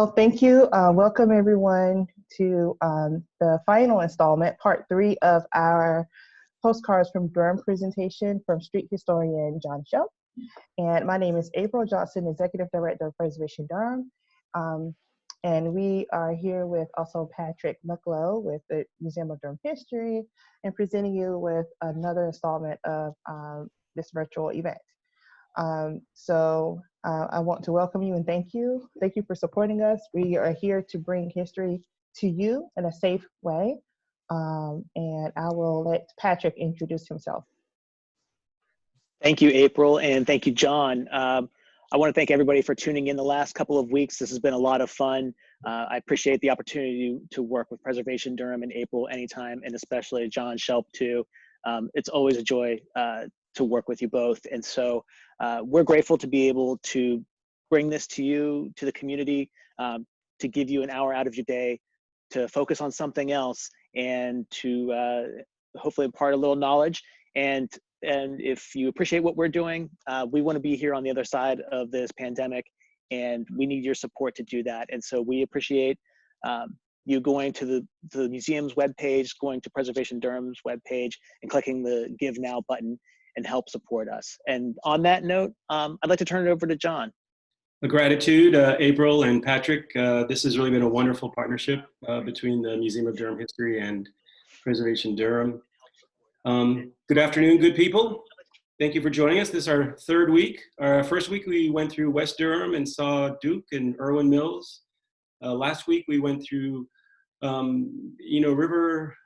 Well, thank you. Welcome everyone to the final installment, part 3 of our Postcards from Durham presentation from street historian John Shelp. And my name is April Johnson, Executive Director of Preservation Durham. And we are here with also Patrick McLeod with the Museum of Durham History and presenting you with another installment of this virtual event. I want to welcome you and thank you. Thank you for supporting us. We are here to bring history to you in a safe way. And I will let Patrick introduce himself. Thank you, April, and thank you, John. I want to thank everybody for tuning in the last couple of weeks. This has been a lot of fun. I appreciate the opportunity to work with Preservation Durham and April anytime, and especially John Shelp too. It's always a joy to work with you both. And so we're grateful to be able to bring this to you, to the community, to give you an hour out of your day to focus on something else and to hopefully impart a little knowledge. And if you appreciate what we're doing, we want to be here on the other side of this pandemic, and we need your support to do that. And so we appreciate you going to the museum's webpage, going to Preservation Durham's webpage, and clicking the Give Now button and help support us. And on that note, I'd like to turn it over to John. Gratitude, April and Patrick. This has really been a wonderful partnership between the Museum of Durham History and Preservation Durham. Good afternoon, good people. Thank you for joining us. This is our third week. Our first week we went through West Durham and saw Duke and Irwin Mills. Last week we went through River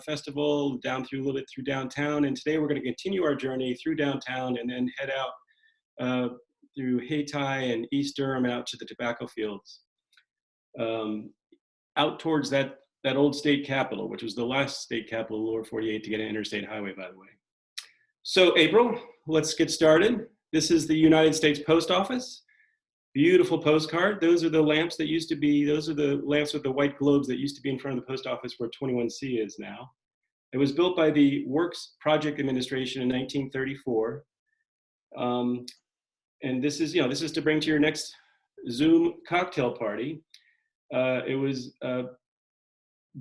Festival, down through a little bit through downtown, and today we're going to continue our journey through downtown and then head out through Hayti and East Durham out to the tobacco fields, out towards that old state capitol, which was the last state capital of the lower 48 to get an interstate highway, by the way. So April, let's get started. This is the United States Post Office. Beautiful postcard. Those are the lamps that used to be, those are the lamps with the white globes that used to be in front of the post office where 21C is now. It was built by the Works Project Administration in 1934. And this is to bring to your next Zoom cocktail party. It was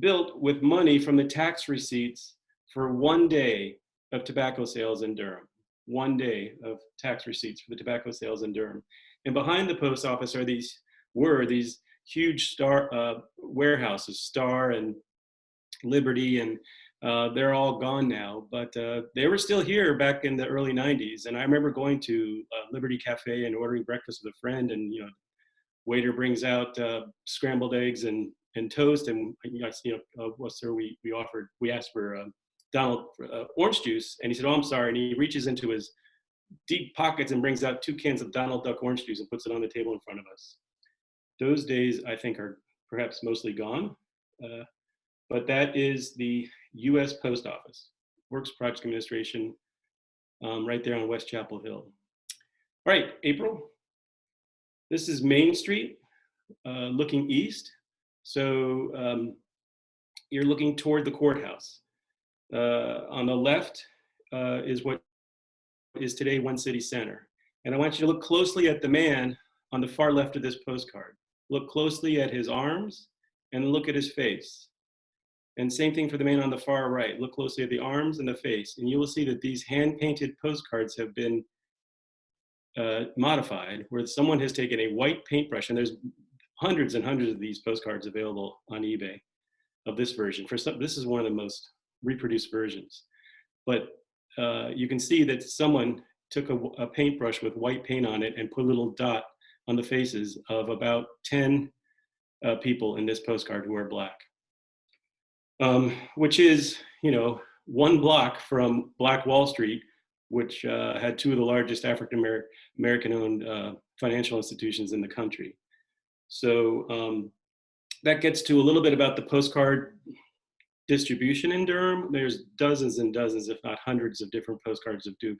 built with money from the tax receipts for 1 day of tobacco sales in Durham. 1 day of tax receipts for the tobacco sales in Durham. And behind the post office are these huge Star warehouses, Star and Liberty, and they're all gone now, but they were still here back in the early 90s. And I remember going to Liberty Cafe and ordering breakfast with a friend, and waiter brings out scrambled eggs and toast, and we asked for Donald orange juice, and he said, "Oh, I'm sorry," and he reaches into his deep pockets and brings out 2 cans of Donald Duck orange juice and puts it on the table in front of us. Those days, I think, are perhaps mostly gone, but that is the U.S. Post Office, Works Project Administration, right there on West Chapel Hill. All right, April. This is Main Street, looking east. So you're looking toward the courthouse. On the left is what is today One City Center. And I want you to look closely at the man on the far left of this postcard. Look closely at his arms and look at his face. And same thing for the man on the far right. Look closely at the arms and the face. And you will see that these hand-painted postcards have been modified, where someone has taken a white paintbrush, and there's hundreds and hundreds of these postcards available on eBay of this version. This is one of the most reproduced versions. But you can see that someone took a paintbrush with white paint on it and put a little dot on the faces of about 10 people in this postcard who are Black, which is, 1 block from Black Wall Street, which had 2 of the largest African-American-owned financial institutions in the country. So that gets to a little bit about the postcard distribution in Durham. There's dozens and dozens, if not hundreds, of different postcards of Duke,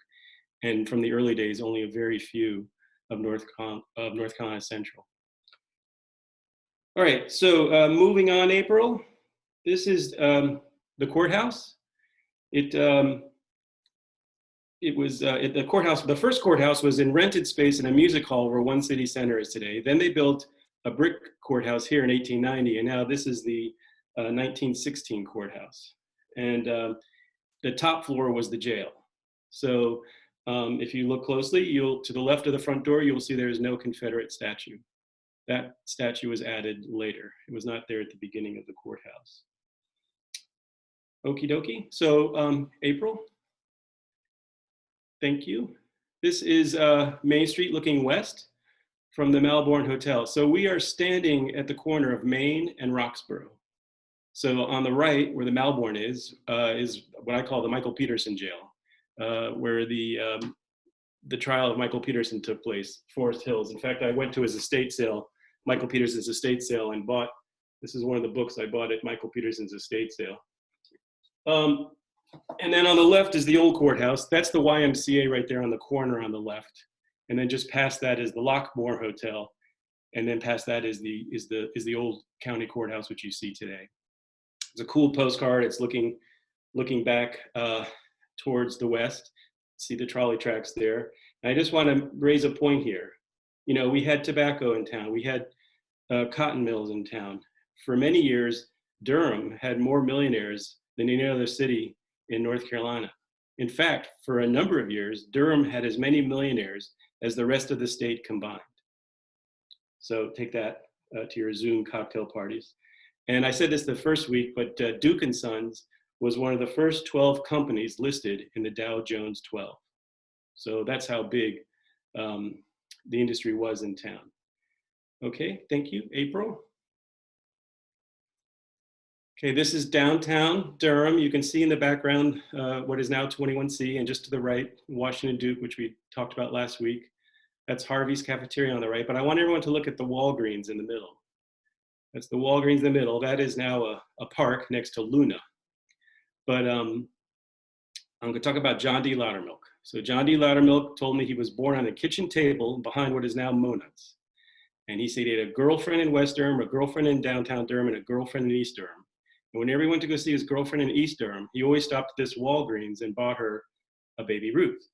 and from the early days, only a very few of North Carolina Central. All right, so moving on, April. This is the courthouse. The courthouse. The first courthouse was in rented space in a music hall where One City Center is today. Then they built a brick courthouse here in 1890, and now this is the 1916 courthouse. And the top floor was the jail. So if you look closely, to the left of the front door, you'll see there is no Confederate statue. That statue was added later. It was not there at the beginning of the courthouse. Okie dokie. So April, thank you. This is Main Street looking west from the Melbourne Hotel. So we are standing at the corner of Main and Roxborough. So on the right, where the Melbourne is what I call the Michael Peterson jail, where the trial of Michael Peterson took place, Forest Hills. In fact, I went to his estate sale, Michael Peterson's estate sale, and bought, this is one of the books I bought at Michael Peterson's estate sale. And then on the left is the old courthouse. That's the YMCA right there on the corner on the left. And then just past that is the Lockmore Hotel. And then past that is the old county courthouse, which you see today. It's a cool postcard. It's looking back towards the west. See the trolley tracks there. And I just want to raise a point here. You know, we had tobacco in town. We had cotton mills in town. For many years, Durham had more millionaires than any other city in North Carolina. In fact, for a number of years, Durham had as many millionaires as the rest of the state combined. So take that to your Zoom cocktail parties. And I said this the first week, but Duke & Sons was one of the first 12 companies listed in the Dow Jones 12. So that's how big the industry was in town. Okay, thank you. April? Okay, this is downtown Durham. You can see in the background what is now 21C, and just to the right, Washington Duke, which we talked about last week. That's Harvey's Cafeteria on the right, but I want everyone to look at the Walgreens in the middle. That's the Walgreens in the middle. That is now a park next to Luna. But I'm gonna talk about John D Loudermilk. So John D Loudermilk told me he was born on the kitchen table behind what is now Monuts. And he said he had a girlfriend in West Durham, a girlfriend in downtown Durham, and a girlfriend in East Durham. And whenever he went to go see his girlfriend in East Durham, he always stopped at this Walgreens and bought her a baby Ruth.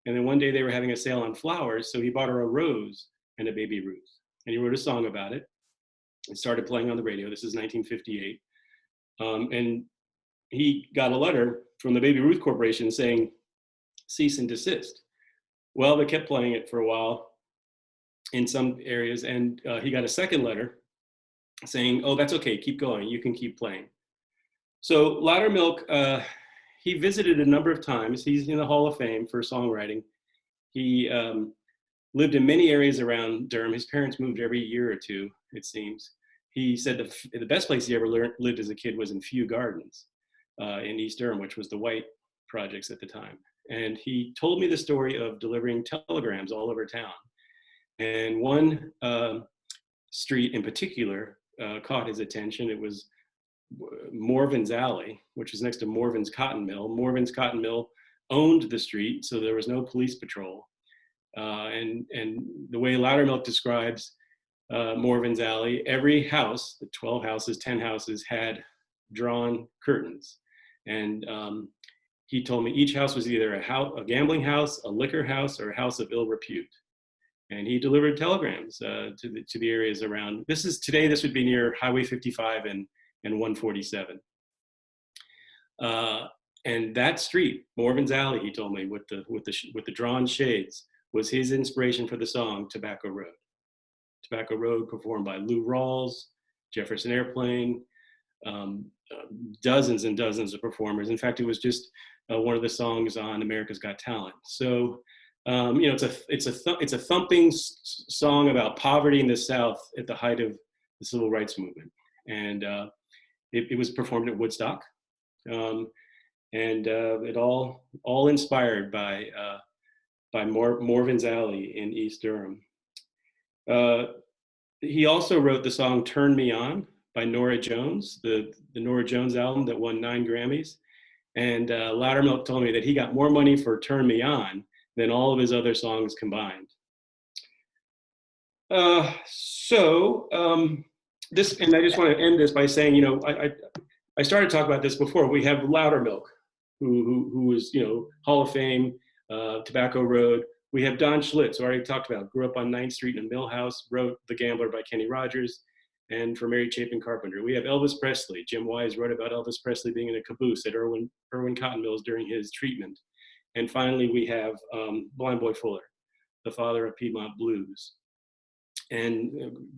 And then one day they were having a sale on flowers, so he bought her a rose and a baby Ruth. And he wrote a song about it. It started playing on the radio. This is 1958. And he got a letter from the Baby Ruth Corporation saying, cease and desist. Well, they kept playing it for a while in some areas, and he got a second letter saying, oh, that's okay, keep going, you can keep playing. So Loudermilk, he visited a number of times. He's in the Hall of Fame for songwriting. He lived in many areas around Durham. His parents moved every year or two, it seems. He said the best place he ever lived as a kid was in Few Gardens in East Durham, which was the White Projects at the time. And he told me the story of delivering telegrams all over town. And one street in particular caught his attention. It was Morven's Alley, which was next to Morven's Cotton Mill. Morven's Cotton Mill owned the street, so there was no police patrol. And the way Loudermilk describes Morven's Alley, every house, the 12 houses, 10 houses, had drawn curtains. And he told me each house was either a gambling house, a liquor house, or a house of ill repute. And he delivered telegrams to the areas around. Today this would be near Highway 55 and 147. And that street, Morven's Alley, he told me, with the drawn shades, was his inspiration for the song Tobacco Road. Tobacco Road, performed by Lou Rawls, Jefferson Airplane, dozens and dozens of performers. In fact, it was just one of the songs on America's Got Talent. So, you know, it's a thumping song about poverty in the South at the height of the civil rights movement, and it was performed at Woodstock, and it all inspired by Morven's Alley in East Durham. He also wrote the song "Turn Me On" by Norah Jones, the Norah Jones album that won 9 Grammys. And Loudermilk told me that he got more money for "Turn Me On" than all of his other songs combined. And I just want to end this by saying, you know, I started to talk about this before. We have Loudermilk, who was, you know, Hall of Fame, Tobacco Road, We have Don Schlitz, who I already talked about, grew up on 9th Street in a mill house, wrote The Gambler by Kenny Rogers, and for Mary Chapin Carpenter. We have Elvis Presley. Jim Wise wrote about Elvis Presley being in a caboose at Irwin Cotton Mills during his treatment. And finally, we have Blind Boy Fuller, the father of Piedmont Blues, and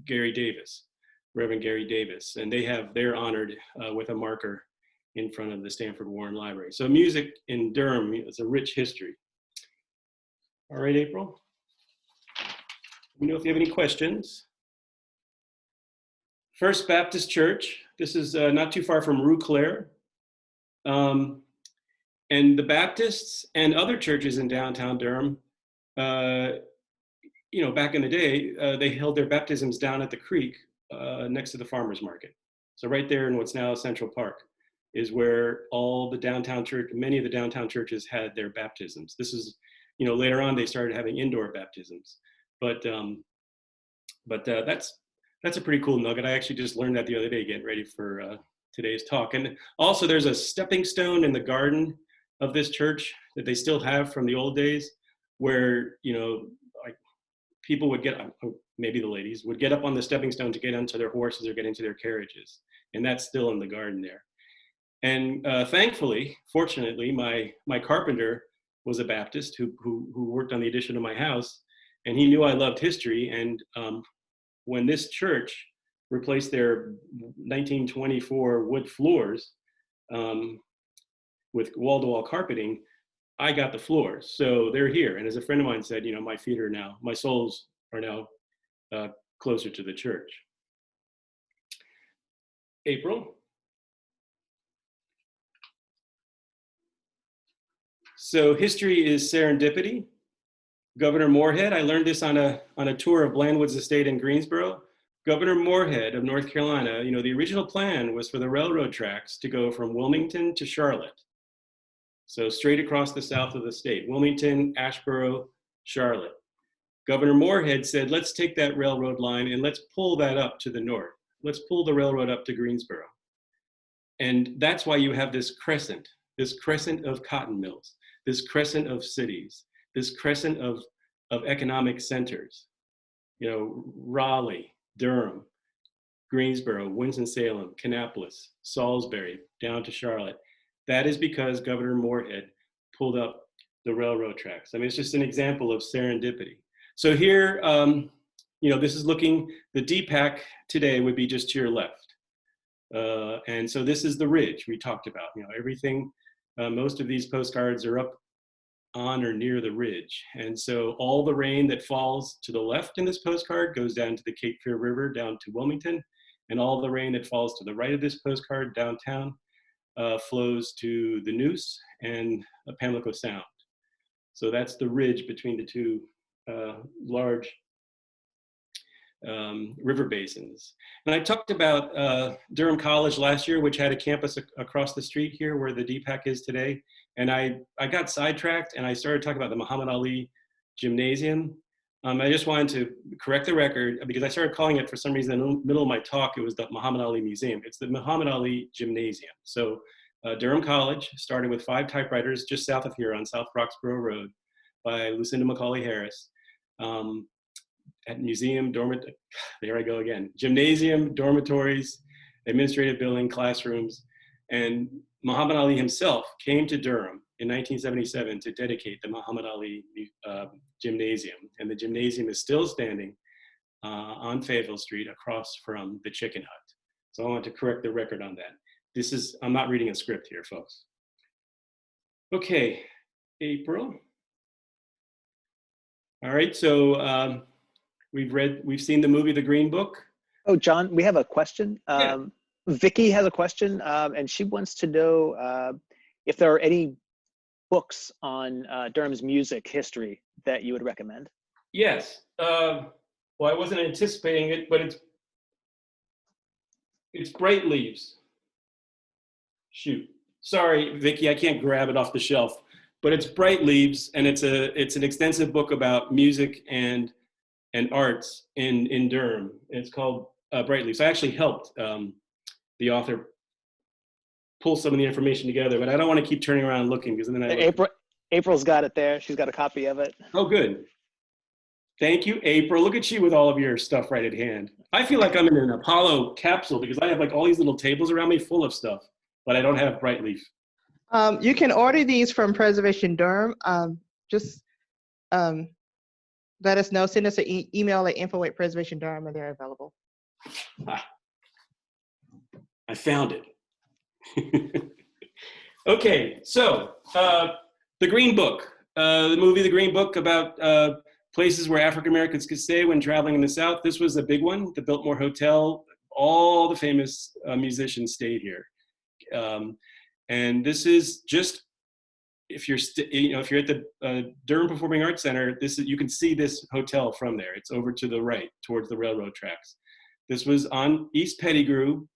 Gary Davis, Reverend Gary Davis. And they're honored with a marker in front of the Stanford Warren Library. So music in Durham is a rich history. All right, April. Let me know if you have any questions. First Baptist Church. This is not too far from Rue Claire. And the Baptists and other churches in downtown Durham, back in the day, they held their baptisms down at the creek next to the farmer's market. So right there in what's now Central Park is where many of the downtown churches had their baptisms. This is, later on they started having indoor baptisms. But that's a pretty cool nugget. I actually just learned that the other day getting ready for today's talk. And also there's a stepping stone in the garden of this church that they still have from the old days where, like people would maybe the ladies would get up on the stepping stone to get onto their horses or get into their carriages. And that's still in the garden there. And fortunately, my carpenter was a Baptist who worked on the addition of my house, and he knew I loved history. And when this church replaced their 1924 wood floors with wall-to-wall carpeting, I got the floors. So they're here. And as a friend of mine said, my soles are now closer to the church. April. So history is serendipity. Governor Moorhead, I learned this on a tour of Blandwood's estate in Greensboro. Governor Moorhead of North Carolina, the original plan was for the railroad tracks to go from Wilmington to Charlotte. So straight across the south of the state, Wilmington, Asheboro, Charlotte. Governor Moorhead said, let's take that railroad line and let's pull that up to the north. Let's pull the railroad up to Greensboro. And that's why you have this crescent of cotton mills, this crescent of cities, this crescent of economic centers, Raleigh, Durham, Greensboro, Winston-Salem, Kannapolis, Salisbury, down to Charlotte. That is because Governor Moorhead pulled up the railroad tracks. I mean, it's just an example of serendipity. So here, this is the DPAC today would be just to your left. And so this is the ridge we talked about, everything, most of these postcards are up on or near the ridge. And so all the rain that falls to the left in this postcard goes down to the Cape Fear River, down to Wilmington. And all the rain that falls to the right of this postcard downtown flows to the Neuse and Pamlico Sound. So that's the ridge between the two large river basins. And I talked about Durham College last year, which had a campus across the street here where the DPAC is today. And I got sidetracked and I started talking about the Muhammad Ali Gymnasium. I just wanted to correct the record because I started calling it, for some reason, in the middle of my talk, it was the Muhammad Ali Museum. It's the Muhammad Ali Gymnasium. So Durham College started with 5 typewriters just south of here on South Roxborough Road by Lucinda Macaulay Harris. At museum, there I go again, gymnasium, dormitories, administrative building, classrooms. And Muhammad Ali himself came to Durham in 1977 to dedicate the Muhammad Ali Gymnasium. And the gymnasium is still standing on Fayetteville Street across from the Chicken Hut. So I want to correct the record on that. I'm not reading a script here, folks. Okay, April. All right, so we've seen the movie The Green Book. Oh, John, we have a question. Yeah. Vicky has a question, and she wants to know if there are any books on Durham's music history that you would recommend. Yes. Well, I wasn't anticipating it, but it's Bright Leaves. Shoot. Sorry, Vicky, I can't grab it off the shelf. But it's Bright Leaves, and it's an extensive book about music and arts in Durham. It's called Bright Leaves. I actually helped the author pull some of the information together, but I don't want to keep turning around and looking because then April's got it there. She's got a copy of it. Oh, good. Thank you, April. Look at you with all of your stuff right at hand. I feel like I'm in an Apollo capsule because I have like all these little tables around me full of stuff, but I don't have Brightleaf. You can order these from Preservation Durham. Just let us know. Send us an email at info@preservationdurham, and they're available. I found it. Okay, so the Green Book, the movie The Green Book about places where African Americans could stay when traveling in the South. This was a big one, the Biltmore Hotel. All the famous musicians stayed here. And this is just, if you're if you're at the Durham Performing Arts Center, you can see this hotel from there. It's over to the right towards the railroad tracks. This was on East Pettigrew.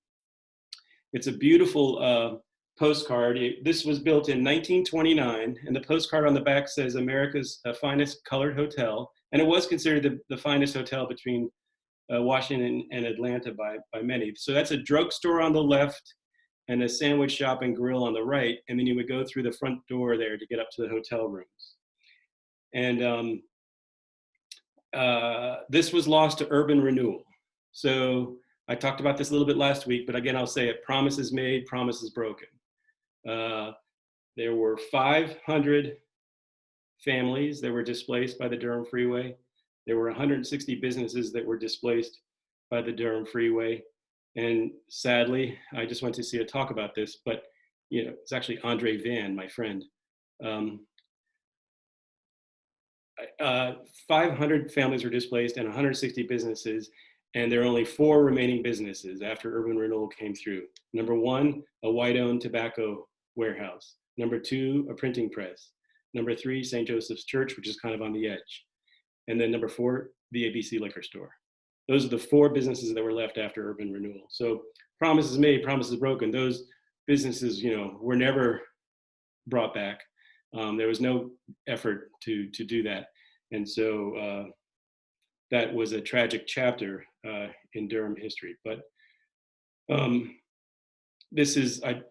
It's a beautiful postcard. This was built in 1929, and the postcard on the back says America's finest colored hotel, and it was considered the finest hotel between Washington and Atlanta by many. So that's a drugstore on the left and a sandwich shop and grill on the right, and then you would go through the front door there to get up to the hotel rooms. And this was lost to urban renewal. So I talked about this a little bit last week, but again, I'll say it: promises made, promises broken. There were 500 families that were displaced by the Durham Freeway. There were 160 businesses that were displaced by the Durham Freeway. And sadly, I just went to see a talk about this, but it's actually Andre Van, my friend. 500 families were displaced and 160 businesses, and there are only 4 remaining businesses after urban renewal came through. Number 1, a white-owned tobacco warehouse. Number 2, a printing press. Number 3, St. Joseph's Church, which is kind of on the edge. And then number 4, the ABC liquor store. Those are the 4 businesses that were left after urban renewal. So promises made, promises broken. Those businesses, were never brought back. There was no effort to do that. And so that was a tragic chapter in Durham history. But this is on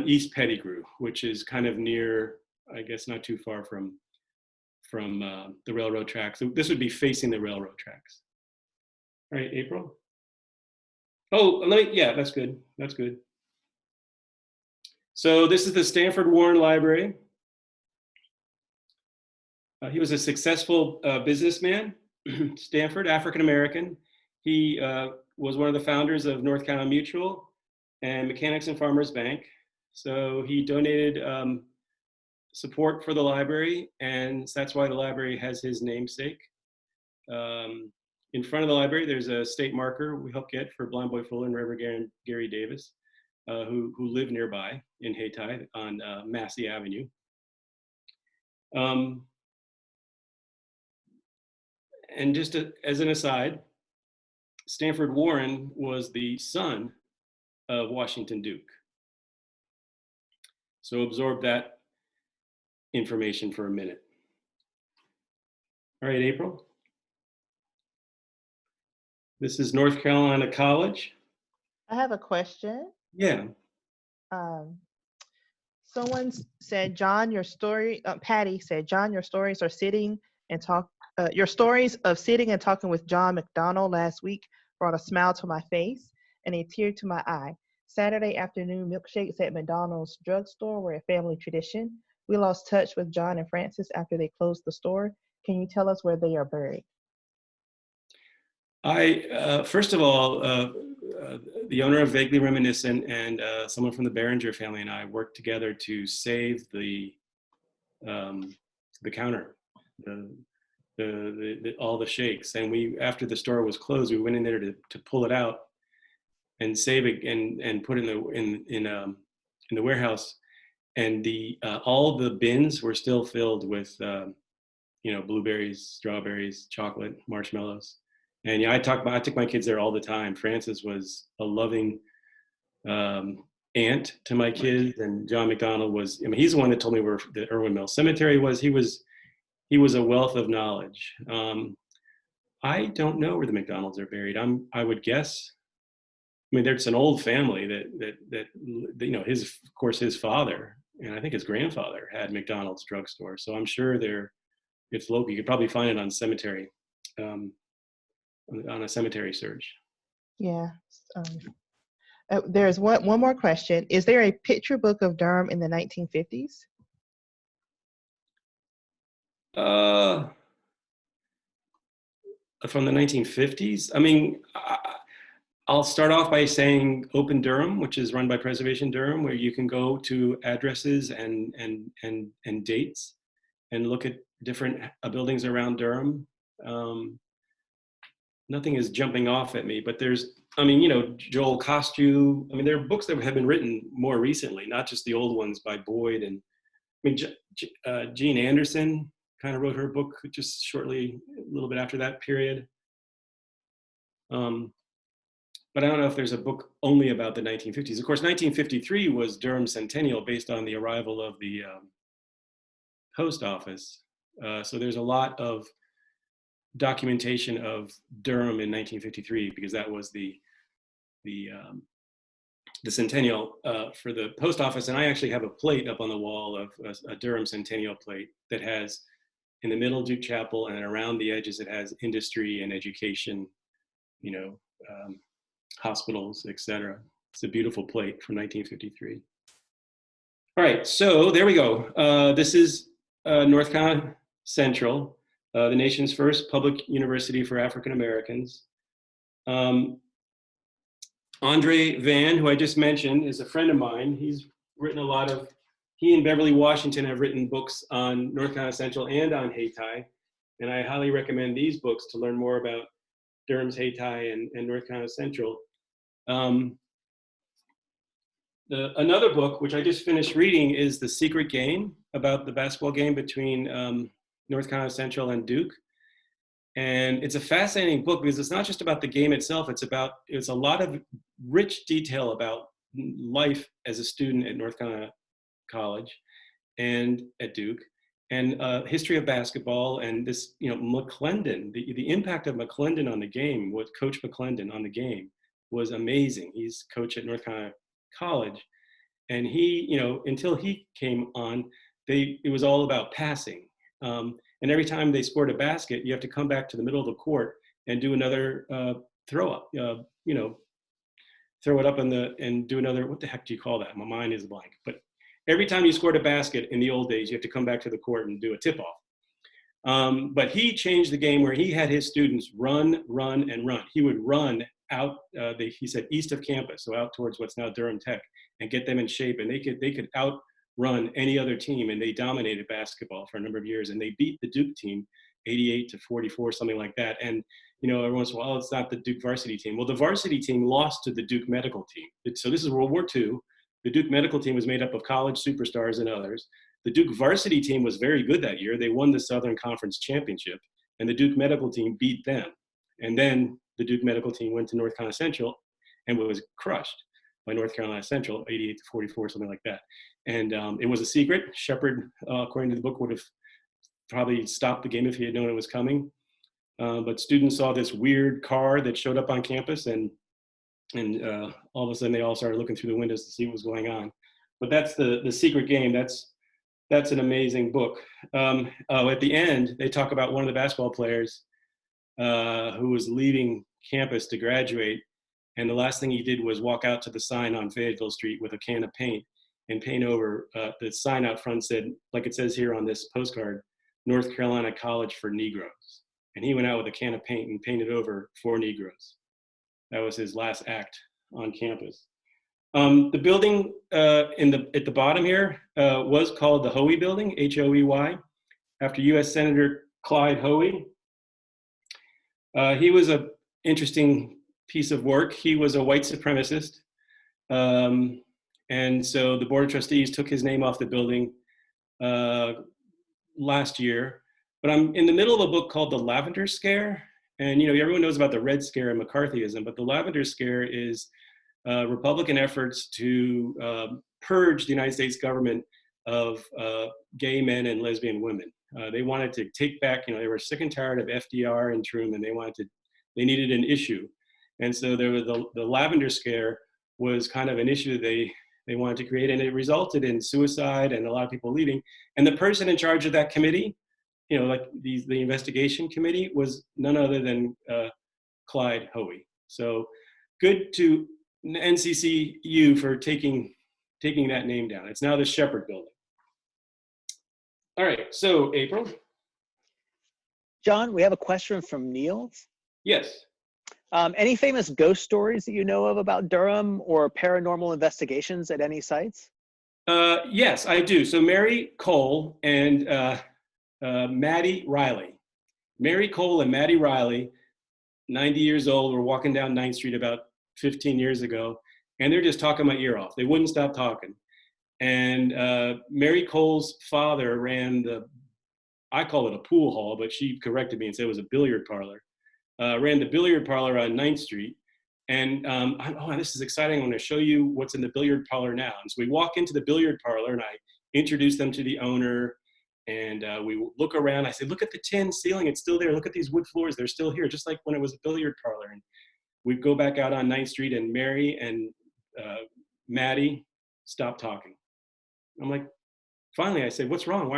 East Pettigrew, which is kind of near, I guess, not too far from the railroad tracks. So this would be facing the railroad tracks. All right, April. Oh, yeah, that's good. That's good. So this is the Stanford Warren Library. He was a successful businessman, Stanford, African-American. He was one of the founders of North Carolina Mutual and Mechanics and Farmers Bank. So he donated support for the library, and that's why the library has his namesake. In front of the library, there's a state marker we helped get for Blind Boy Fuller and Reverend Gary Davis, who live nearby in Hayti on Massey Avenue. And just as an aside, Stanford Warren was the son of Washington Duke. So absorb that information for a minute. All right, April. This is North Carolina College. I have a question. Yeah. Someone said, John, Patty said, John, your stories of sitting and talking with John McDonald last week brought a smile to my face and a tear to my eye. Saturday afternoon milkshakes at McDonald's drugstore were a family tradition. We lost touch with John and Frances after they closed the store. Can you tell us where they are buried? First of all, the owner of Vaguely Reminiscent and someone from the Behringer family and I worked together to save the counter, all the shakes. And after the store was closed, we went in there to pull it out and save it and put it in the warehouse. And all the bins were still filled with blueberries, strawberries, chocolate, marshmallows. And I took my kids there all the time. Frances was a loving aunt to my kids, and John McDonald was. He's the one that told me where the Irwin Mill Cemetery was. He was a wealth of knowledge. I don't know where the McDonalds are buried. I would guess. There's an old family that his father and I think his grandfather had McDonald's drugstore. So I'm sure it's local. You could probably find it on cemetery, on a cemetery search. Yeah. There's one more question. Is there a picture book of Durham in the 1950s? From the 1950s? I mean, I'll start off by saying Open Durham, which is run by Preservation Durham, where you can go to addresses and dates and look at different buildings around Durham. Nothing is jumping off at me, but there's, I mean, you know, Joel Kostew. I mean, there are books that have been written more recently, not just the old ones by Boyd. And I mean, Jean Anderson kind of wrote her book just shortly, a little bit after that period. But I don't know if there's a book only about the 1950s. Of course, 1953 was Durham's centennial based on the arrival of the post office. So there's a lot of documentation of Durham in 1953 because that was the centennial for the post office. And I actually have a plate up on the wall of a Durham centennial plate that has in the middle Duke Chapel, and around the edges it has industry and education, you know, hospitals, etc. It's a beautiful plate from 1953. All right, so there we go. This is North Carolina Central, the nation's first public university for African Americans. Andre Van, who I just mentioned, is a friend of mine. He's written a lot of, he and Beverly Washington have written books on North Carolina Central and on Hayti, and I highly recommend these books to learn more about Durham's Hayti and North Carolina Central. Another book, which I just finished reading, is The Secret Game, about the basketball game between North Carolina Central and Duke. And it's a fascinating book because it's not just about the game itself, it's a lot of rich detail about life as a student at North Carolina College and at Duke, and history of basketball, and this, you know, McClendon, the impact of McClendon on the game, what Coach McClendon on the game was amazing. He's coach at North Carolina College, and he, you know, until he came on, it was all about passing. And every time they scored a basket, you have to come back to the middle of the court and do another throw up, you know, throw it up and do another, what the heck do you call that? My mind is blank. But every time you scored a basket in the old days, you have to come back to the court and do a tip off. But he changed the game where he had his students run, and run. He would run out, he said, east of campus, so out towards what's now Durham Tech, and get them in shape. And they could outrun any other team, and they dominated basketball for a number of years. And they beat the Duke team 88-44, something like that. And, you know, everyone's, well, it's not the Duke varsity team. Well, the varsity team lost to the Duke medical team. So this is World War II. The Duke medical team was made up of college superstars and others. The Duke varsity team was very good that year. They won the Southern Conference Championship, and the Duke medical team beat them. And then the Duke medical team went to North Carolina Central and was crushed by North Carolina Central, 88-44, something like that. And it was a secret. Shepard, according to the book, would have probably stopped the game if he had known it was coming. But students saw this weird car that showed up on campus, and all of a sudden they all started looking through the windows to see what was going on. But that's the Secret Game. That's an amazing book. At the end, they talk about one of the basketball players who was leaving campus to graduate, and the last thing he did was walk out to the sign on Fayetteville Street with a can of paint and paint over the sign out front said, like it says here on this postcard, North Carolina College for Negroes. And he went out with a can of paint and painted over for Negroes. That was his last act on campus. The building at the bottom here was called the Hoey Building, H-O-E-Y, after U.S. Senator Clyde Hoey. He was an interesting piece of work. He was a white supremacist. And so the Board of Trustees took his name off the building last year. But I'm in the middle of a book called The Lavender Scare. And, you know, everyone knows about the Red Scare and McCarthyism, but the Lavender Scare is Republican efforts to purge the United States government of gay men and lesbian women. They wanted to take back, you know, they were sick and tired of FDR and Truman. They needed an issue. And so there was the Lavender Scare was kind of an issue they wanted to create, and it resulted in suicide and a lot of people leaving. And the person in charge of that committee, you know, like the investigation committee, was none other than Clyde Hoey. So good to NCCU for taking that name down. It's now the Shepherd Building. All right, so April. John, we have a question from Niels. Yes. Any famous ghost stories that you know of about Durham or paranormal investigations at any sites? Yes, I do. So Mary Cole and Maddie Riley. Mary Cole and Maddie Riley, 90 years old, were walking down 9th Street about 15 years ago, and they're just talking my ear off. They wouldn't stop talking. And Mary Cole's father ran I call it a pool hall, but she corrected me and said it was a billiard parlor. Ran the billiard parlor on 9th Street. And this is exciting. I'm going to show you what's in the billiard parlor now. And so we walk into the billiard parlor and I introduce them to the owner. And we look around. I say, look at the tin ceiling. It's still there. Look at these wood floors. They're still here, just like when it was a billiard parlor. And we go back out on 9th Street and Mary and Maddie stop talking. I'm like, finally, I said, what's wrong?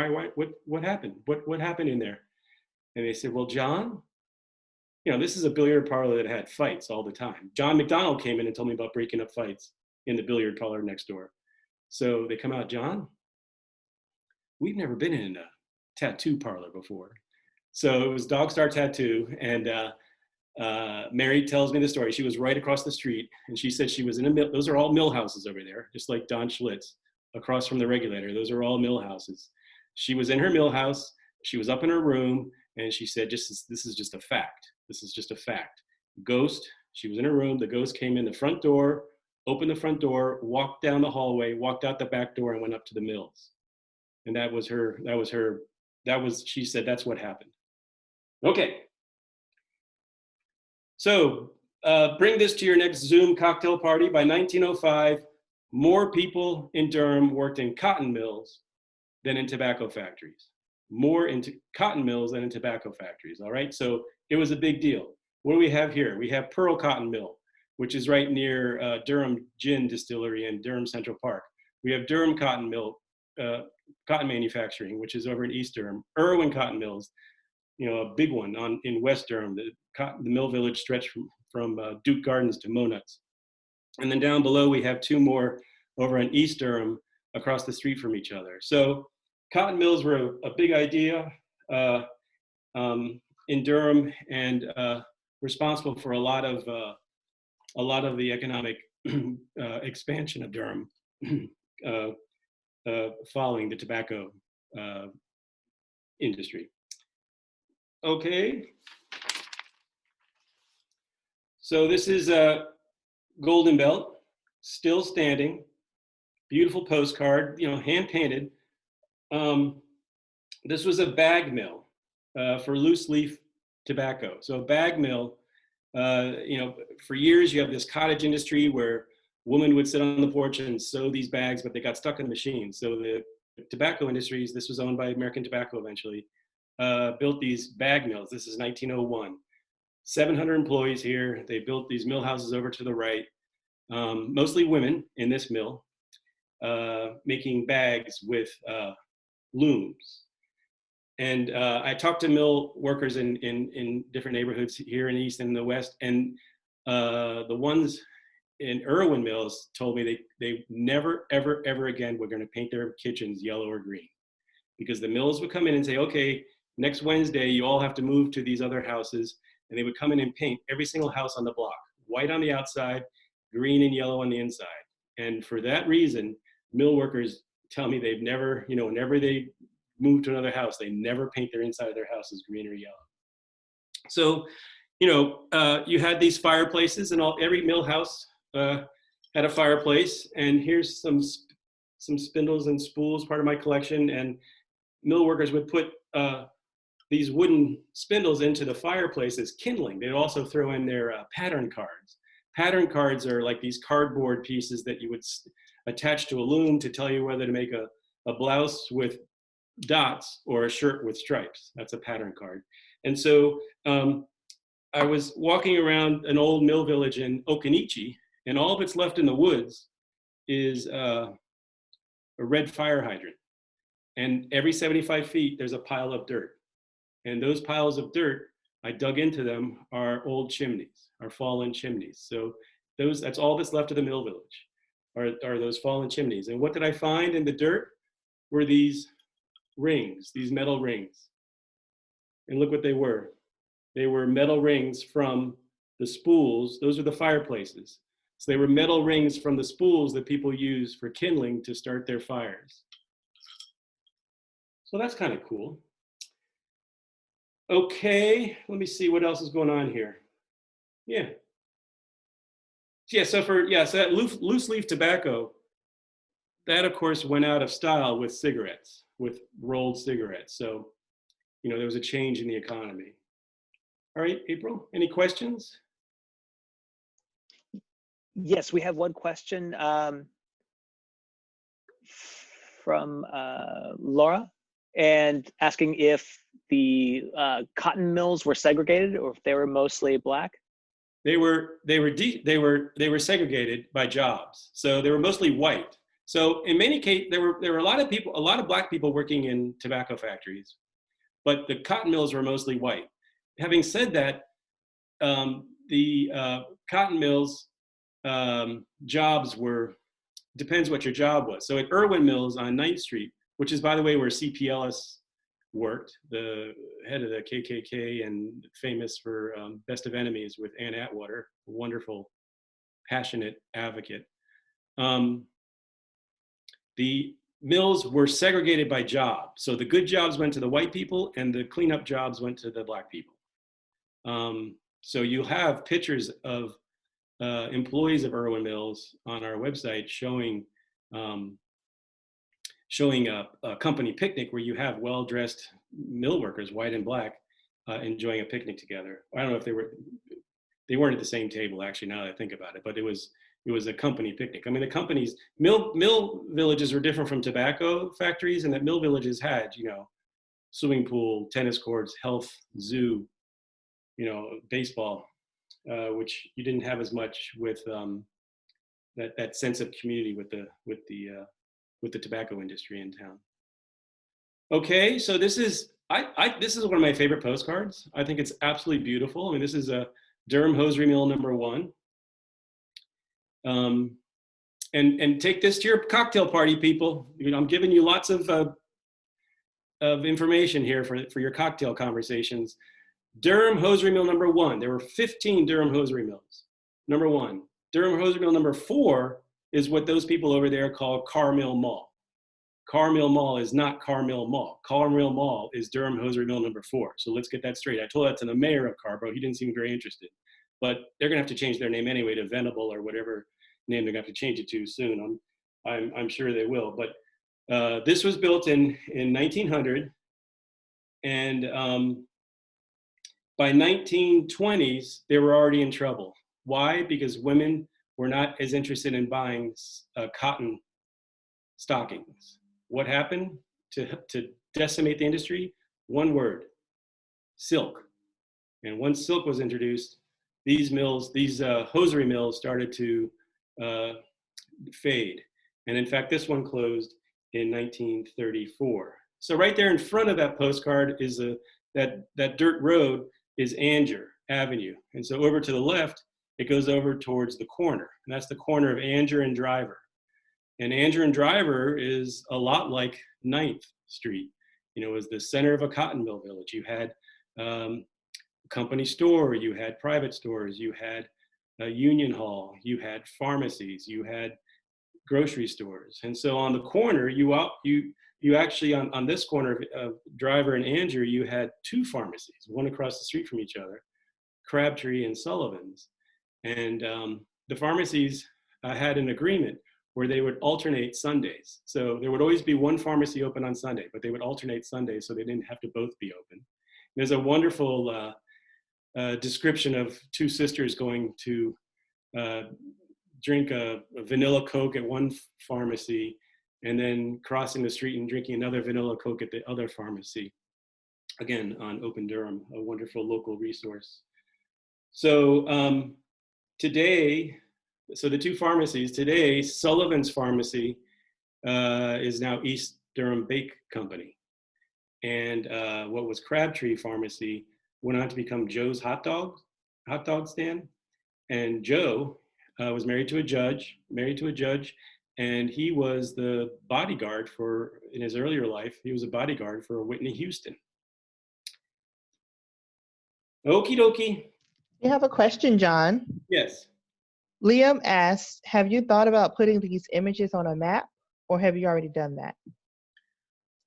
What happened? What happened in there? And they said, well, John, you know, this is a billiard parlor that had fights all the time. John McDonald came in and told me about breaking up fights in the billiard parlor next door. So they come out, John, we've never been in a tattoo parlor before. So it was Dog Star Tattoo, and Mary tells me the story. She was right across the street, and she said she was in a mill. Those are all mill houses over there, just like Don Schlitz, across from the Regulator. Those are all mill houses. She was in her mill house. She was up in her room, and she said, this is just a fact. This is just a fact. Ghost, she was in her room. The ghost came in the front door, opened the front door, walked down the hallway, walked out the back door, and went up to the mills. And she said, that's what happened. Okay. So bring this to your next Zoom cocktail party. By 1905, more people in Durham worked in cotton mills than in tobacco factories. More into cotton mills than in tobacco factories, all right? So it was a big deal. What do we have here? We have Pearl Cotton Mill, which is right near Durham Gin Distillery in Durham Central Park. We have Durham Cotton Mill, cotton manufacturing, which is over in East Durham. Irwin Cotton Mills, you know, a big one in West Durham. The mill village stretched from Duke Gardens to Monuts. And then down below, we have two more over in East Durham across the street from each other. So cotton mills were a big idea in Durham, and responsible for a lot of the economic expansion of Durham following the tobacco industry. Okay. So this is Golden Belt, still standing, beautiful postcard, you know, hand painted. This was a bag mill for loose leaf tobacco. So a bag mill, you know, for years you have this cottage industry where women would sit on the porch and sew these bags, but they got stuck in the machine. So the tobacco industries, this was owned by American Tobacco eventually, built these bag mills. This is 1901. 700 employees here. They built these mill houses over to the right, mostly women in this mill, making bags with looms. And I talked to mill workers in different neighborhoods here in the East and in the West, and the ones in Irwin Mills told me they never, ever, ever again were going to paint their kitchens yellow or green, because the mills would come in and say, okay, next Wednesday, you all have to move to these other houses. And they would come in and paint every single house on the block, white on the outside, green and yellow on the inside. And for that reason, mill workers tell me they've never, you know, whenever they move to another house, they never paint their inside of their houses green or yellow. So, you know, you had these fireplaces, and every mill house had a fireplace. And here's some spindles and spools, part of my collection. And mill workers would put these wooden spindles into the fireplace as kindling. They'd also throw in their pattern cards. Pattern cards are like these cardboard pieces that you would attach to a loom to tell you whether to make a blouse with dots or a shirt with stripes. That's a pattern card. And so I was walking around an old mill village in Okanichi, and all that's left in the woods is a red fire hydrant. And every 75 feet, there's a pile of dirt. And those piles of dirt, I dug into them, are old chimneys, are fallen chimneys. So that's all that's left of the mill village, are those fallen chimneys. And what did I find in the dirt? Were these rings, these metal rings. And look what they were. They were metal rings from the spools. Those are the fireplaces. So they were metal rings from the spools that people use for kindling to start their fires. So that's kind of cool. Okay, let me see what else is going on here. Yeah. So that loose leaf tobacco, that of course went out of style with cigarettes, with rolled cigarettes. So, there was a change in the economy. All right, April, any questions? Yes, we have one question from Laura, and asking if the cotton mills were segregated or if they were mostly black. They were segregated by jobs. So they were mostly white. So in many cases, there were a lot of black people working in tobacco factories, but the cotton mills were mostly white. Having said that, the cotton mills jobs depends what your job was. So at Irwin Mills on 9th Street, which is, by the way, where C.P. Ellis worked, the head of the KKK and famous for Best of Enemies with Ann Atwater, a wonderful, passionate advocate. The mills were segregated by job. So the good jobs went to the white people and the cleanup jobs went to the black people. So you'll have pictures of employees of Irwin Mills on our website showing a company picnic where you have well-dressed mill workers, white and black, enjoying a picnic together. I don't know if they weren't at the same table, actually, now that I think about it, but it was a company picnic. I mean, the companies, mill villages were different from tobacco factories, and that mill villages had, swimming pool, tennis courts, health, zoo, baseball, which you didn't have as much with that sense of community with the tobacco industry in town. Okay, so this is one of my favorite postcards. I think it's absolutely beautiful. I mean, this is a Durham Hosiery Mill #1. And take this to your cocktail party, people. I'm giving you lots of information here for your cocktail conversations. Durham Hosiery Mill #1. There were 15 Durham Hosiery Mills. #1. Durham Hosiery Mill #4 is what those people over there call Carmill Mall. Carmill Mall is not Carmill Mall. Carmill Mall is Durham Hosiery Mill #4. So let's get that straight. I told that to the mayor of Carbo. He didn't seem very interested. But they're going to have to change their name anyway to Venable or whatever name they're going to have to change it to soon. I'm sure they will. But this was built in 1900. And by 1920s, they were already in trouble. Why? Because women were not as interested in buying cotton stockings. What happened to decimate the industry? One word: silk. And once silk was introduced, these hosiery mills started to fade. And in fact, this one closed in 1934. So right there in front of that postcard is that dirt road is Anger Avenue. And so over to the left, it goes over towards the corner. And that's the corner of Anger and Driver. And Anger and Driver is a lot like 9th Street. It was the center of a cotton mill village. You had a company store, you had private stores, you had a union hall, you had pharmacies, you had grocery stores. And so on the corner, you actually, on this corner of Driver and Anger, you had 2 pharmacies, one across the street from each other, Crabtree and Sullivan's. And the pharmacies had an agreement where they would alternate Sundays. So there would always be one pharmacy open on Sunday, but they would alternate Sundays so they didn't have to both be open. There's a wonderful description of 2 sisters going to drink a vanilla Coke at one pharmacy and then crossing the street and drinking another vanilla Coke at the other pharmacy. Again, on Open Durham, a wonderful local resource. So today, So the two pharmacies today, Sullivan's Pharmacy is now East Durham Bake Company. And what was Crabtree Pharmacy went on to become Joe's hot dog stand. And Joe was married to a judge, and he was the bodyguard in his earlier life, he was a bodyguard for Whitney Houston. Okie dokie. You have a question, John. Yes. Liam asks, have you thought about putting these images on a map, or have you already done that?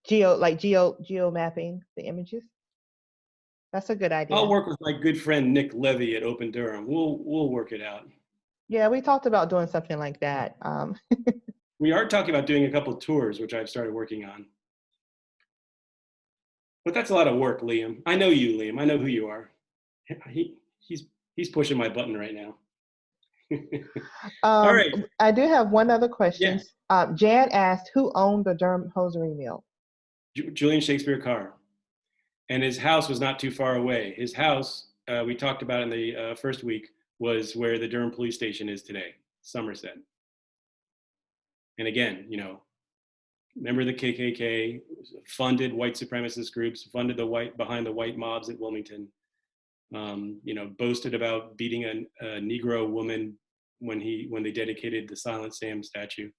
Geo mapping the images? That's a good idea. I'll work with my good friend Nick Levy at Open Durham. We'll work it out. Yeah, we talked about doing something like that. We are talking about doing a couple of tours, which I've started working on. But that's a lot of work, Liam. I know you, Liam. I know who you are. He's pushing my button right now. All right. I do have one other question. Yes. Jan asked, who owned the Durham Hosiery Mill? Julian Shakespeare Carr. And his house was not too far away. His house, we talked about in the first week, was where the Durham Police Station is today, Somerset. And again, remember the KKK funded white supremacist groups, funded behind the white mobs at Wilmington, boasted about beating a Negro woman when they dedicated the Silent Sam statue.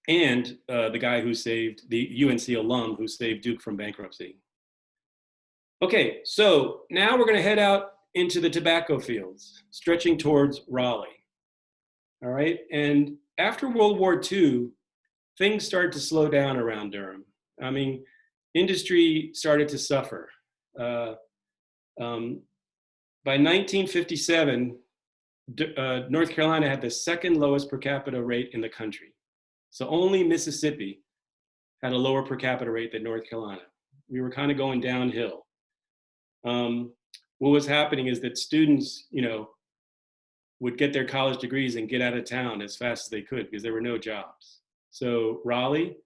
And the guy who saved, the UNC alum who saved Duke from bankruptcy. Okay, so now we're gonna head out into the tobacco fields, stretching towards Raleigh. All right, and after World War II, things started to slow down around Durham. I mean, industry started to suffer. By 1957, North Carolina had the second lowest per capita rate in the country. So only Mississippi had a lower per capita rate than North Carolina. We were kind of going downhill. What was happening is that students, would get their college degrees and get out of town as fast as they could because there were no jobs. So Raleigh,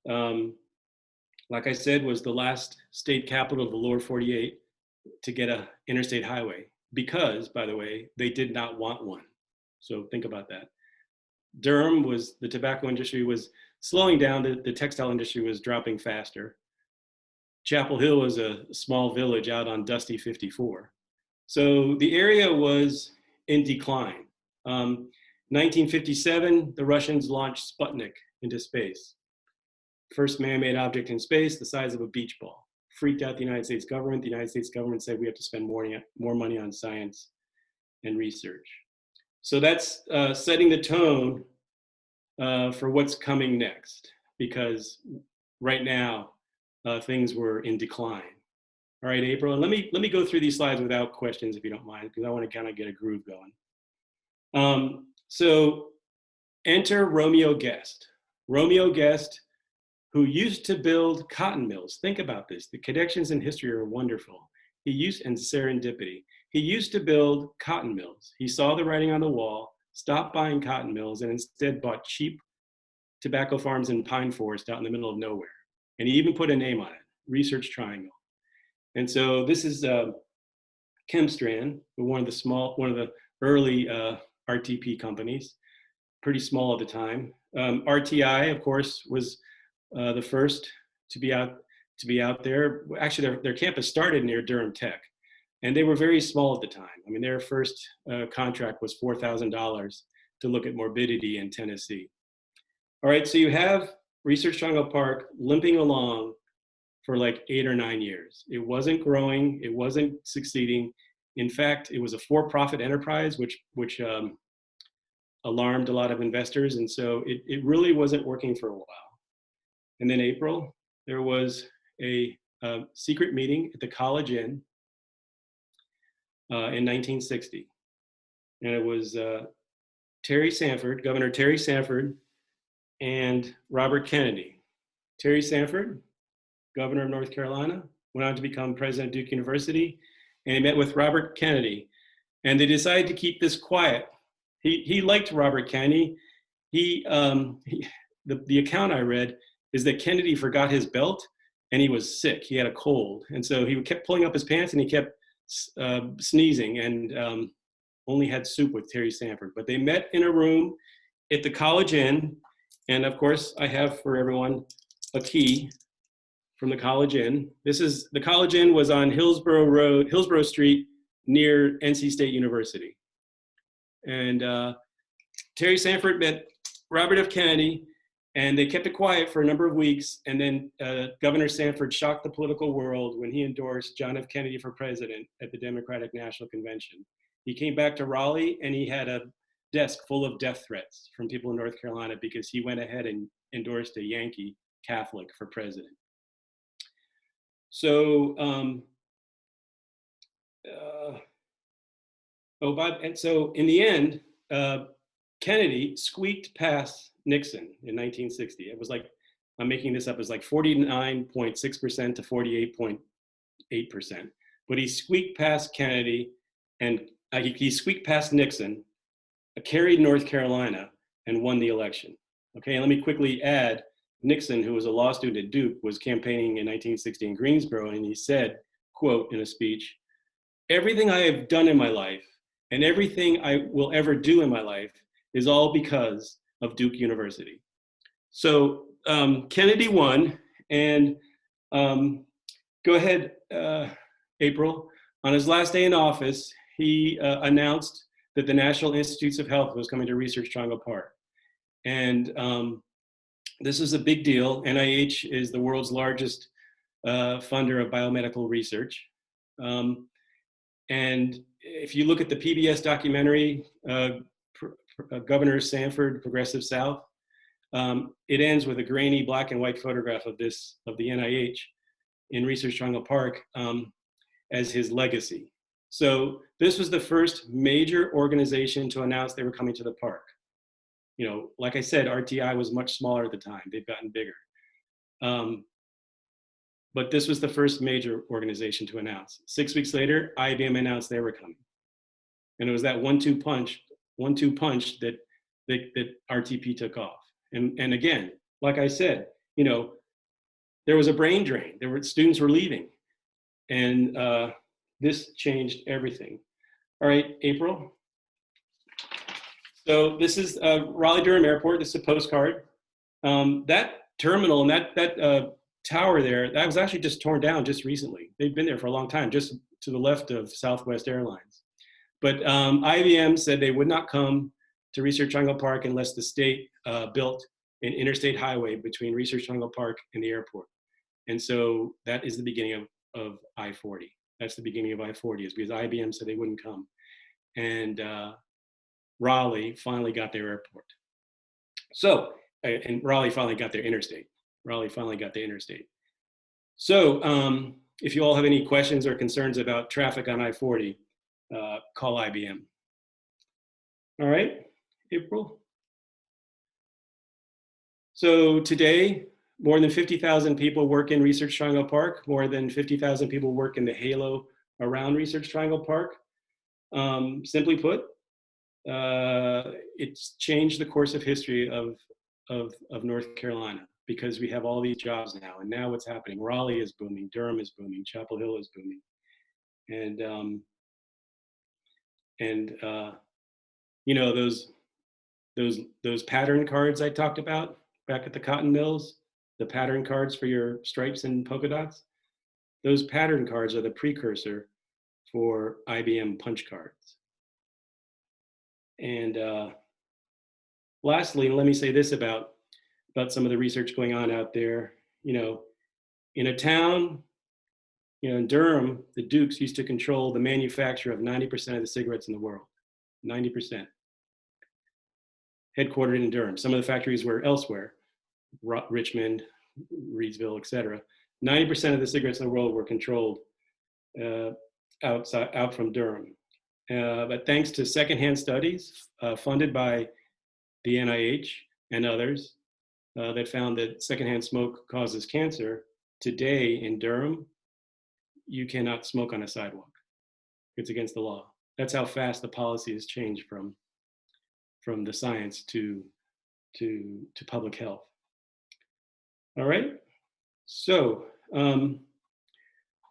like I said, was the last state capital of the lower 48 to get an interstate highway because, by the way, they did not want one. So think about that. Durham the tobacco industry was slowing down, the textile industry was dropping faster. Chapel Hill was a small village out on dusty 54. So the area was in decline. 1957, the Russians launched Sputnik into space. First man-made object in space, the size of a beach ball. Freaked out the United States government. The United States government said we have to spend more money on science and research. So that's setting the tone for what's coming next, because right now things were in decline. All right, April, and let me go through these slides without questions if you don't mind, because I want to kind of get a groove going. So enter Romeo Guest. Romeo Guest, who used to build cotton mills. Think about this. The connections in history are wonderful. And serendipity. He used to build cotton mills. He saw the writing on the wall, stopped buying cotton mills, and instead bought cheap tobacco farms in pine forest out in the middle of nowhere. And he even put a name on it, Research Triangle. And so this is Chemstrand, one of the early RTP companies, pretty small at the time. RTI, of course, was the first to be out there. Actually, their campus started near Durham Tech, and they were very small at the time. I mean, their first contract was $4,000 to look at morbidity in Tennessee. All right, so you have Research Triangle Park limping along for like 8 or 9 years. It wasn't growing, it wasn't succeeding. In fact, it was a for-profit enterprise, which alarmed a lot of investors, and so it really wasn't working for a while. And then April, there was a secret meeting at the College Inn in 1960. And it was Governor Terry Sanford, and Robert Kennedy. Terry Sanford, governor of North Carolina, went on to become president of Duke University, and he met with Robert Kennedy. And they decided to keep this quiet. He liked Robert Kennedy. The account I read is that Kennedy forgot his belt and he was sick. He had a cold. And so he kept pulling up his pants and he kept sneezing and only had soup with Terry Sanford. But they met in a room at the College Inn. And of course, I have for everyone a key from the College Inn. The College Inn was on Hillsborough Street near NC State University. And Terry Sanford met Robert F. Kennedy, and they kept it quiet for a number of weeks. And then Governor Sanford shocked the political world when he endorsed John F. Kennedy for president at the Democratic National Convention. He came back to Raleigh, and he had a desk full of death threats from people in North Carolina because he went ahead and endorsed a Yankee Catholic for president. So, so in the end, Kennedy squeaked past Nixon in 1960. It was like, I'm making this up, it was like 49.6% to 48.8%. But he squeaked past Kennedy, and he squeaked past Nixon, carried North Carolina, and won the election. Okay, and let me quickly add, Nixon, who was a law student at Duke, was campaigning in 1960 in Greensboro, and he said, quote, in a speech, "Everything I have done in my life and everything I will ever do in my life is all because of Duke University." So Kennedy won, and go ahead, April. On his last day in office, he announced that the National Institutes of Health was coming to Research Triangle Park. And this is a big deal. NIH is the world's largest funder of biomedical research. And if you look at the PBS documentary, Governor Sanford, Progressive South, it ends with a grainy black and white photograph of the NIH in Research Triangle Park as his legacy. So this was the first major organization to announce they were coming to the park. You know, like I said, RTI was much smaller at the time. They've gotten bigger. But this was the first major organization to announce. 6 weeks later, IBM announced they were coming. And it was that one-two punch that RTP took off. And again, like I said, you know, there was a brain drain. Students were leaving. And this changed everything. All right, April. So this is Raleigh-Durham Airport. This is a postcard. That terminal and that tower there, that was actually just torn down just recently. They've been there for a long time, just to the left of Southwest Airlines. But IBM said they would not come to Research Triangle Park unless the state built an interstate highway between Research Triangle Park and the airport. And so that is the beginning of I-40. That's the beginning of I-40, is because IBM said they wouldn't come. And Raleigh finally got their airport. So, and Raleigh finally got their interstate. So if you all have any questions or concerns about traffic on I-40, call IBM. All right, April. So today, more than 50,000 people work in Research Triangle Park. More than 50,000 people work in the halo around Research Triangle Park. Simply put, it's changed the course of history of North Carolina, because we have all these jobs now. And now what's happening? Raleigh is booming, Durham is booming, Chapel Hill is booming. And you know, those pattern cards I talked about back at the cotton mills, the pattern cards for your stripes and polka dots, those pattern cards are the precursor for IBM punch cards. And lastly, let me say this about some of the research going on out there. You know, in a town, you know, in Durham, the Dukes used to control the manufacture of 90% of the cigarettes in the world, 90%. Headquartered in Durham. Some of the factories were elsewhere, Richmond, Reidsville, et cetera. 90% of the cigarettes in the world were controlled out from Durham. But thanks to secondhand studies funded by the NIH and others that found that secondhand smoke causes cancer, today in Durham, you cannot smoke on a sidewalk. It's against the law. That's how fast the policy has changed from the science to public health. All right, so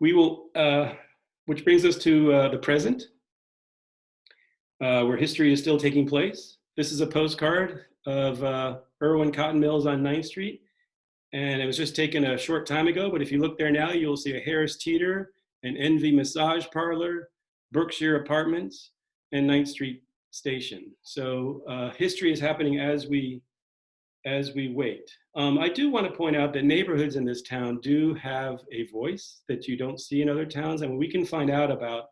we will which brings us to the present, where history is still taking place. This is a postcard of Irwin Cotton Mills on 9th Street. And it was just taken a short time ago, but if you look there now, you'll see a Harris Teeter, an Envy Massage Parlor, Berkshire Apartments, and 9th Street Station. So history is happening as we wait. I do want to point out that neighborhoods in this town do have a voice that you don't see in other towns. I mean, we can find out about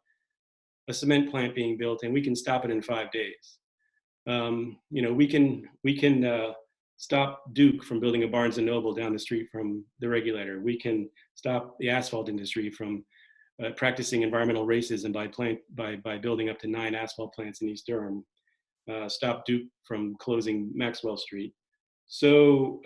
a cement plant being built and we can stop it in 5 days. We can stop Duke from building a Barnes and Noble down the street from the regulator. We can stop the asphalt industry from practicing environmental racism by building up to 9 asphalt plants in East Durham. Stop Duke from closing Maxwell Street. So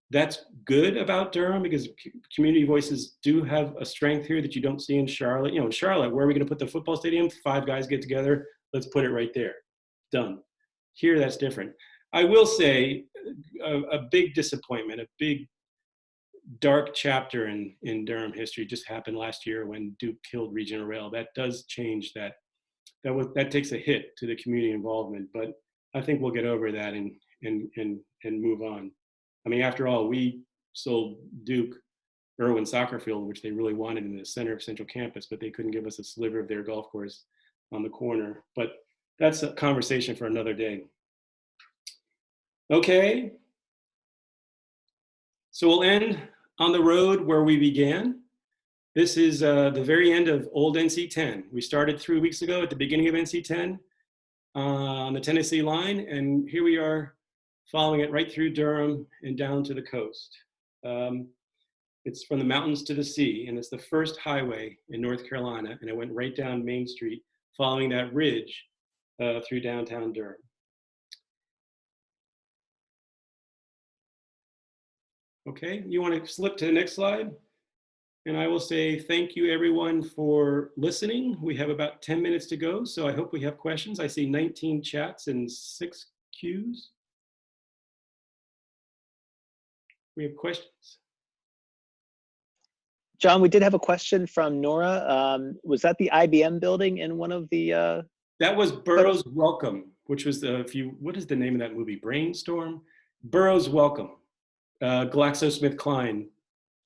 that's good about Durham because community voices do have a strength here that you don't see in Charlotte. In Charlotte, where are we going to put the football stadium? 5 guys get together. Let's put it right there. Done. Here, that's different. I will say a big disappointment, a big dark chapter in Durham history just happened last year when Duke killed Regional Rail. That does change that. That takes a hit to the community involvement, but I think we'll get over that and move on. I mean, after all, we sold Duke Irwin Soccer Field, which they really wanted in the center of Central Campus, but they couldn't give us a sliver of their golf course on the corner. But that's a conversation for another day. Okay. So we'll end on the road where we began. This is the very end of old NC-10. We started 3 weeks ago at the beginning of NC-10 on the Tennessee line, and here we are following it right through Durham and down to the coast. It's from the mountains to the sea, and it's the first highway in North Carolina, and it went right down Main Street, following that ridge through downtown Durham. Okay, you want to slip to the next slide? And I will say thank you everyone for listening. We have about 10 minutes to go, so I hope we have questions. I see 19 chats and 6 queues. We have questions. John, we did have a question from Nora. Was that the IBM building in one of the? That was Burroughs Welcome, which was what is the name of that movie? Brainstorm? Burroughs Welcome, GlaxoSmithKline.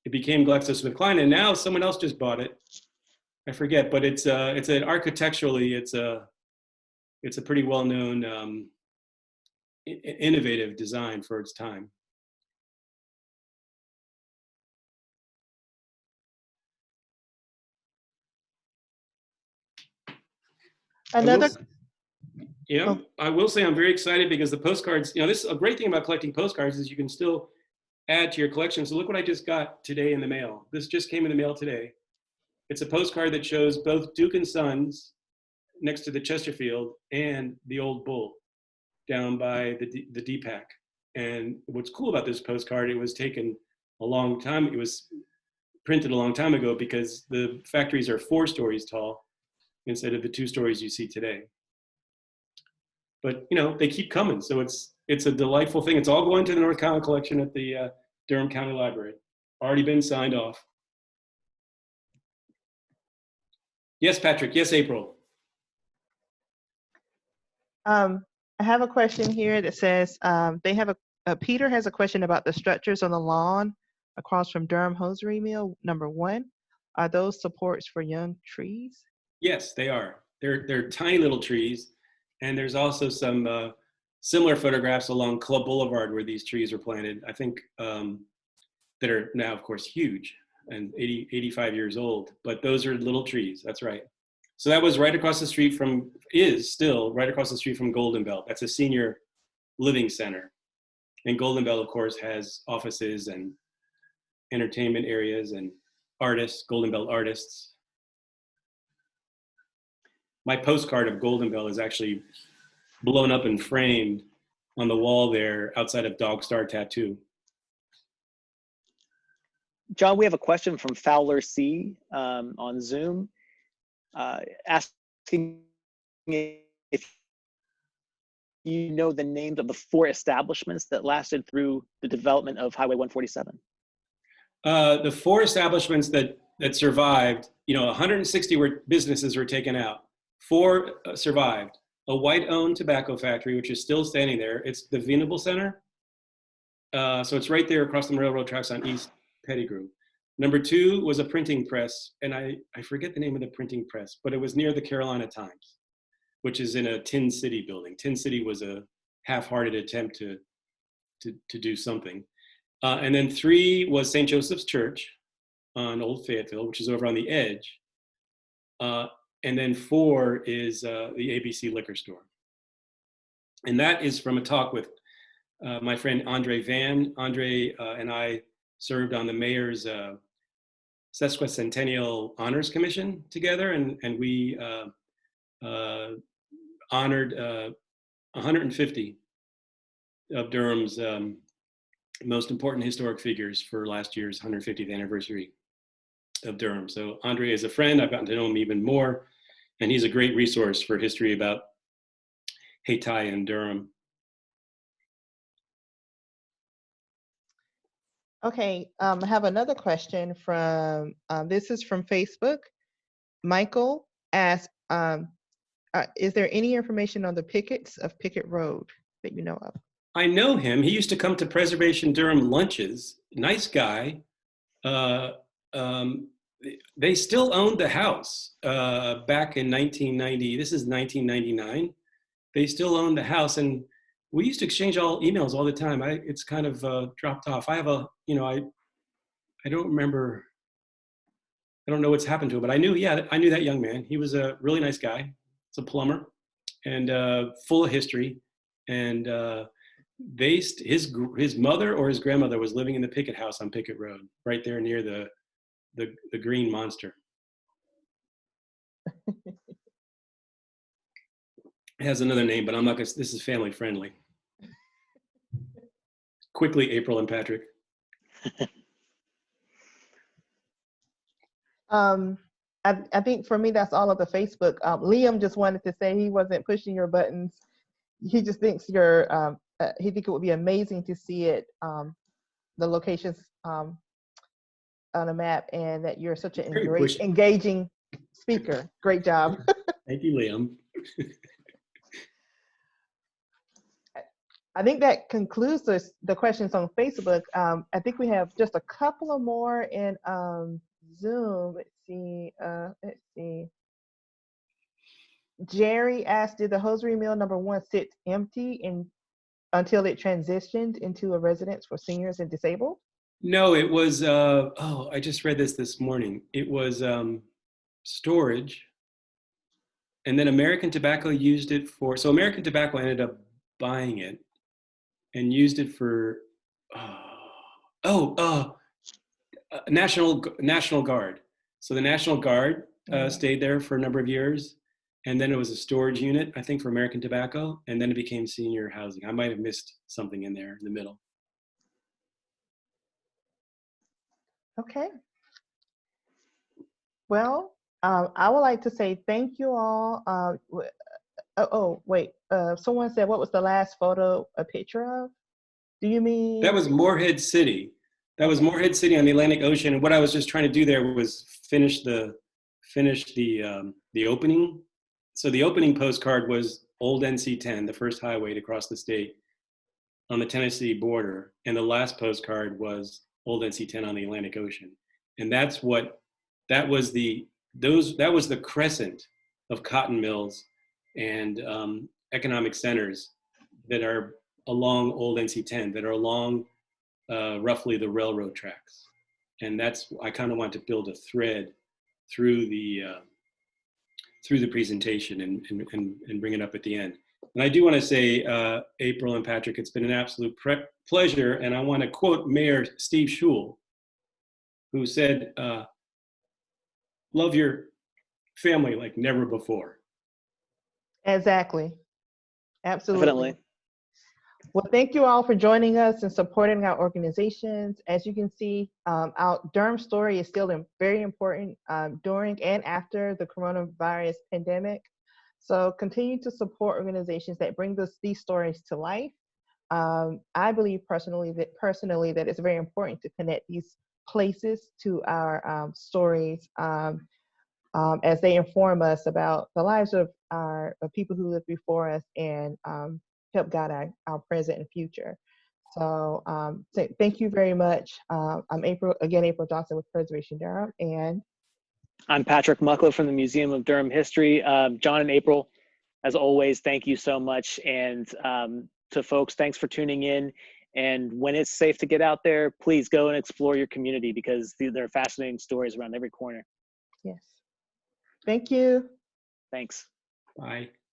It became GlaxoSmithKline, and now someone else just bought it. I forget, but it's an architecturally, it's a pretty well-known, innovative design for its time. Another. I will say I'm very excited because the postcards, this is a great thing about collecting postcards is you can still add to your collection. So look what I just got today in the mail. This just came in the mail today. It's a postcard that shows both Duke and Sons next to the Chesterfield and the Old Bull down by the DPAC. And what's cool about this postcard, it was taken a long time. It was printed a long time ago because the factories are 4 stories tall instead of the 2 stories you see today. But they keep coming, so it's a delightful thing. It's all going to the North Carolina collection at the Durham County Library. Already been signed off. Yes, Patrick. Yes, April. I have a question here that says Peter has a question about the structures on the lawn across from Durham Hosiery Mill, number 1. Are those supports for young trees? Yes, they are. They're tiny little trees. And there's also some similar photographs along Club Boulevard where these trees were planted, I think, that are now, of course, huge and 85 years old. But those are little trees. That's right. So that was right across the street is still right across the street from Golden Belt. That's a senior living center. And Golden Belt, of course, has offices and entertainment areas and artists, Golden Belt artists. My postcard of Golden Belt is actually blown up and framed on the wall there outside of Dog Star Tattoo. John, we have a question from Fowler C on Zoom, asking if you know the names of the 4 establishments that lasted through the development of Highway 147. The 4 establishments that survived, 160 businesses were taken out. 4 survived. A white-owned tobacco factory, which is still standing there. It's the Venable Center. So it's right there across the railroad tracks on East Pettigrew. Number 2 was a printing press, and I forget the name of the printing press, but it was near the Carolina Times, which is in a Tin City building. Tin City was a half-hearted attempt to do something. And then 3 was St. Joseph's Church on Old Fayetteville, which is over on the edge. And then 4 is the ABC liquor store. And that is from a talk with my friend Andre Van. Andre and I served on the mayor's Sesquicentennial Honors Commission together, and we honored 150 of Durham's most important historic figures for last year's 150th anniversary of Durham. So Andre is a friend. I've gotten to know him even more, and he's a great resource for history about Hayti and Durham. Okay, I have another question from, this is from Facebook. Michael asked, is there any information on the Picketts of Pickett Road that you know of? I know him. He used to come to Preservation Durham lunches. Nice guy. They still owned the house back in 1990. This is 1999. They still owned the house, and we used to exchange emails all the time. It's kind of dropped off. I have I don't remember. I don't know what's happened to him, but I knew that young man. He was a really nice guy. He's a plumber, and full of history. And his mother or his grandmother was living in the Pickett house on Pickett Road, right there near the Green Monster. It has another name, but I'm not gonna. This is family friendly. Quickly, April and Patrick. I think for me, that's all of the Facebook. Liam just wanted to say he wasn't pushing your buttons. He just thinks he think it would be amazing to see it, the locations on a map, and that you're such a great, engaging speaker. Great job. Thank you, Liam. I think that concludes the questions on Facebook. I think we have just a couple of more in Zoom. Let's see. Jerry asked, did the hosiery mill number 1 sit empty until it transitioned into a residence for seniors and disabled? No, it was, I just read this morning. It was storage. And then American Tobacco used it so American Tobacco ended up buying it and used it for, National Guard. So the National Guard stayed there for a number of years. And then it was a storage unit, I think, for American Tobacco. And then it became senior housing. I might have missed something in there in the middle. Okay. Well, I would like to say thank you all. Someone said, what was the last photo a picture of? Do you mean? That was Morehead City. That was Morehead City on the Atlantic Ocean. And what I was just trying to do there was finish the opening. So the opening postcard was Old NC-10, the first highway to cross the state on the Tennessee border. And the last postcard was Old NC-10 on the Atlantic Ocean. And that was the crescent of cotton mills and economic centers that are along Old NC-10, that are along roughly the railroad tracks. And I kind of want to build a thread through the presentation and bring it up at the end. And I do want to say, April and Patrick, it's been an absolute pleasure. And I want to quote Mayor Steve Schul, who said, love your family like never before. Exactly. Absolutely. Definitely. Well, thank you all for joining us and supporting our organizations. As you can see, our Durham story is still very important during and after the coronavirus pandemic. So continue to support organizations that bring these stories to life. I believe personally that it's very important to connect these places to our stories as they inform us about the lives of people who lived before us and help guide our present and future. So, thank you very much. I'm April Johnson with Preservation Durham, and I'm Patrick Mucklow from the Museum of Durham History. John and April, as always, thank you so much. And to folks, thanks for tuning in. And when it's safe to get out there, please go and explore your community, because there are fascinating stories around every corner. yes, thank you. Thanks. Bye.